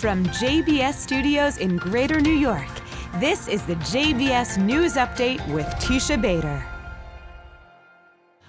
From JBS Studios in Greater New York, this is the JBS News Update with Teisha Bader.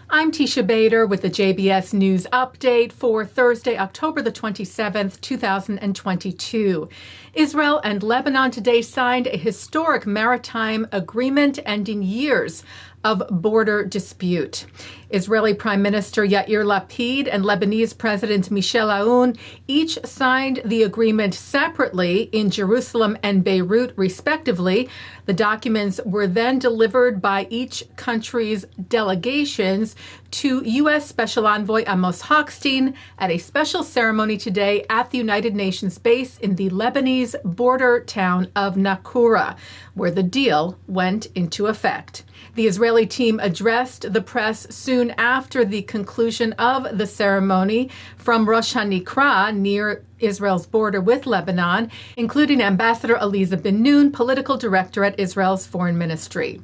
I'm Teisha Bader with the JBS News Update for Thursday, October the 27th, 2022. Israel and Lebanon today signed a historic maritime agreement ending years of border dispute. Israeli Prime Minister Yair Lapid and Lebanese President Michel Aoun each signed the agreement separately in Jerusalem and Beirut, respectively. The documents were then delivered by each country's delegations to U.S. Special Envoy Amos Hochstein at a special ceremony today at the United Nations base in the Lebanese border town of Nakura, where the deal went into effect. The Israeli team addressed the press soon after the conclusion of the ceremony from Rosh HaNikra near Israel's border with Lebanon, including Ambassador Aliza Ben-Nun, political director at Israel's foreign ministry.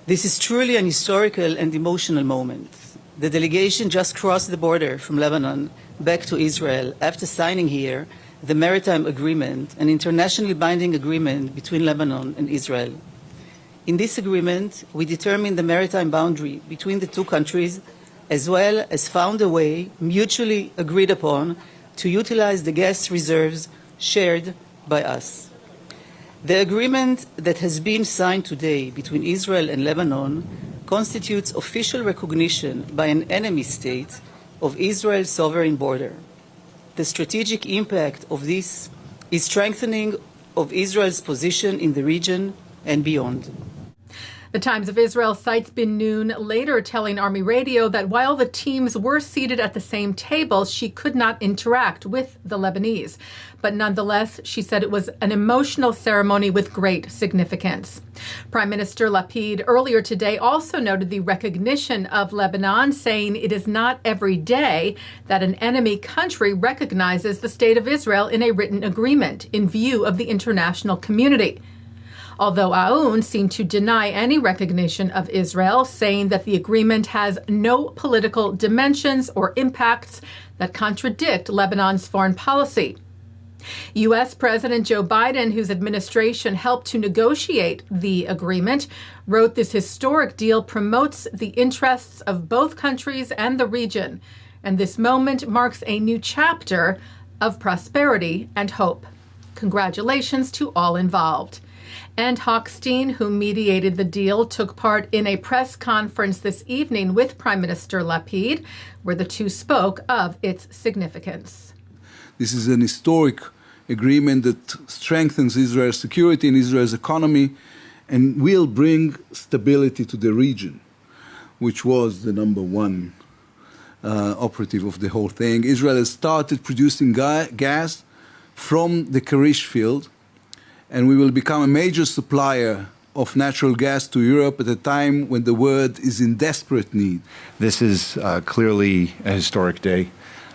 This is truly an historical and emotional moment. The delegation just crossed the border from Lebanon back to Israel after signing here the Maritime Agreement, an internationally binding agreement between Lebanon and Israel. In this agreement, we determined the maritime boundary between the two countries, as well as found a way mutually agreed upon to utilize the gas reserves shared by us. The agreement that has been signed today between Israel and Lebanon constitutes official recognition by an enemy state of Israel's sovereign border. The strategic impact of this is strengthening of Israel's position in the region and beyond. The Times of Israel cites Ben-Nun later telling Army Radio that while the teams were seated at the same table, she could not interact with the Lebanese. But nonetheless, she said it was an emotional ceremony with great significance. Prime Minister Lapid earlier today also noted the recognition of Lebanon, saying it is not every day that an enemy country recognizes the state of Israel in a written agreement in view of the international community. Although Aoun seemed to deny any recognition of Israel, saying that the agreement has no political dimensions or impacts that contradict Lebanon's foreign policy. U.S. President Joe Biden, whose administration helped to negotiate the agreement, wrote this historic deal promotes the interests of both countries and the region, and this moment marks a new chapter of prosperity and hope. Congratulations to all involved. And Hochstein, who mediated the deal, took part in a press conference this evening with Prime Minister Lapid, where the two spoke of its significance. This is an historic agreement that strengthens Israel's security and Israel's economy and will bring stability to the region, which was the number one operative of the whole thing. Israel has started producing gas from the Karish field, and we will become a major supplier of natural gas to Europe at a time when the world is in desperate need. This is clearly a historic day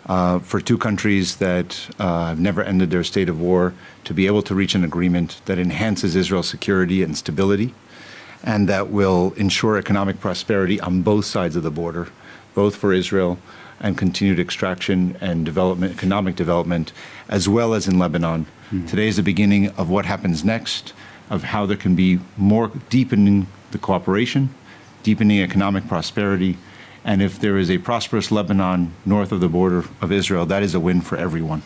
for two countries that have never ended their state of war, to be able to reach an agreement that enhances Israel's security and stability, and that will ensure economic prosperity on both sides of the border, both for Israel and continued extraction and development, economic development, as well as in Lebanon. Today is the beginning of what happens next, of how there can be more deepening the cooperation, deepening economic prosperity, and if there is a prosperous Lebanon north of the border of Israel, that is a win for everyone.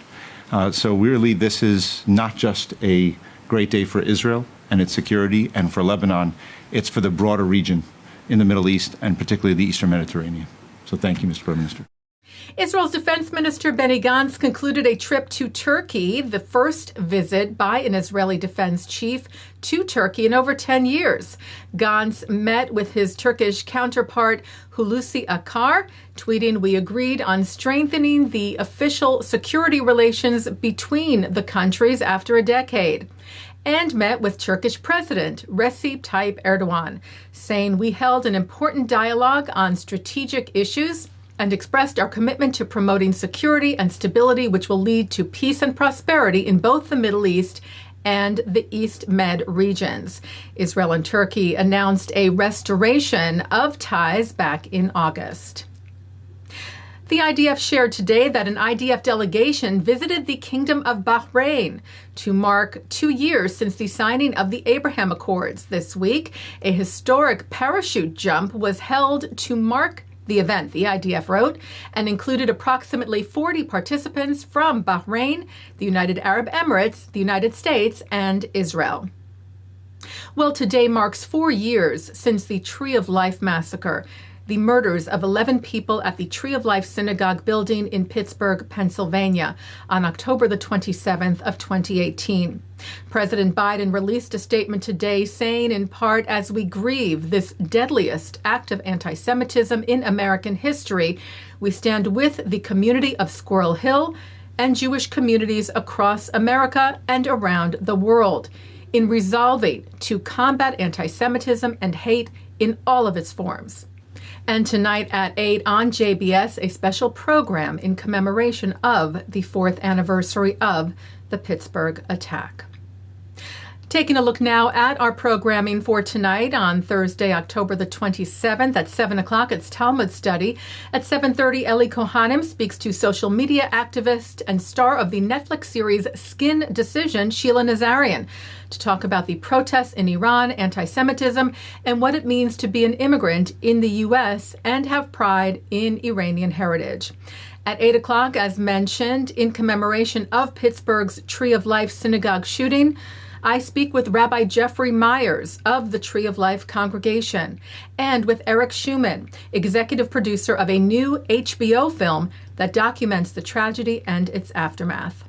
So really, this is not just a great day for Israel and its security and for Lebanon, it's for the broader region in the Middle East and particularly the Eastern Mediterranean. So thank you, Mr. Prime Minister. Israel's Defense Minister Benny Gantz concluded a trip to Turkey, the first visit by an Israeli defense chief to Turkey in over 10 years. Gantz met with his Turkish counterpart Hulusi Akar, tweeting, "We agreed on strengthening the official security relations between the countries after a decade," and met with Turkish President Recep Tayyip Erdogan, saying, "We held an important dialogue on strategic issues and expressed our commitment to promoting security and stability, which will lead to peace and prosperity in both the Middle East and the East Med regions." Israel and Turkey announced a restoration of ties back in August. The IDF shared today that an IDF delegation visited the Kingdom of Bahrain to mark 2 years since the signing of the Abraham Accords. This week, a historic parachute jump was held to mark the event, the IDF wrote, and included approximately 40 participants from Bahrain, the United Arab Emirates, the United States, and Israel. Well, today marks 4 years since the Tree of Life massacre, the murders of 11 people at the Tree of Life Synagogue building in Pittsburgh, Pennsylvania, on October the 27th of 2018. President Biden released a statement today saying, in part, as we grieve this deadliest act of anti-Semitism in American history, we stand with the community of Squirrel Hill and Jewish communities across America and around the world in resolving to combat anti-Semitism and hate in all of its forms. And tonight at 8 on JBS, a special program in commemoration of the 4th anniversary of the Pittsburgh attack. Taking a look now at our programming for tonight on Thursday, October the 27th at 7 o'clock, it's Talmud Study. At 7:30, Eli Kohanim speaks to social media activist and star of the Netflix series Skin Decision, Sheila Nazarian, to talk about the protests in Iran, anti-Semitism, and what it means to be an immigrant in the U.S. and have pride in Iranian heritage. At 8 o'clock, as mentioned, in commemoration of Pittsburgh's Tree of Life synagogue shooting, I speak with Rabbi Jeffrey Myers of the Tree of Life congregation and with Eric Schuman, executive producer of a new HBO film that documents the tragedy and its aftermath.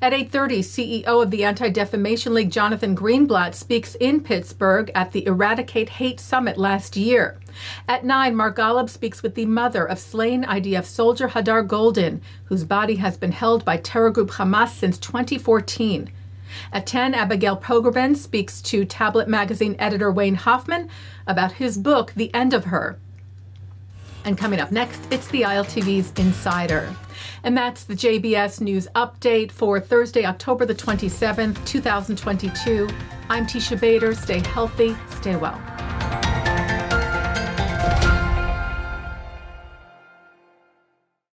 At 8:30, CEO of the Anti-Defamation League, Jonathan Greenblatt, speaks in Pittsburgh at the Eradicate Hate Summit last year. At 9, Mark Golub speaks with the mother of slain IDF soldier Hadar Goldin, whose body has been held by terror group Hamas since 2014. At 10, Abigail Pogrebin speaks to Tablet magazine editor Wayne Hoffman about his book, The End of Her. And coming up next, it's the ILTV's Insider. And that's the JBS News Update for Thursday, October the 27th, 2022. I'm Teisha Bader. Stay healthy, stay well.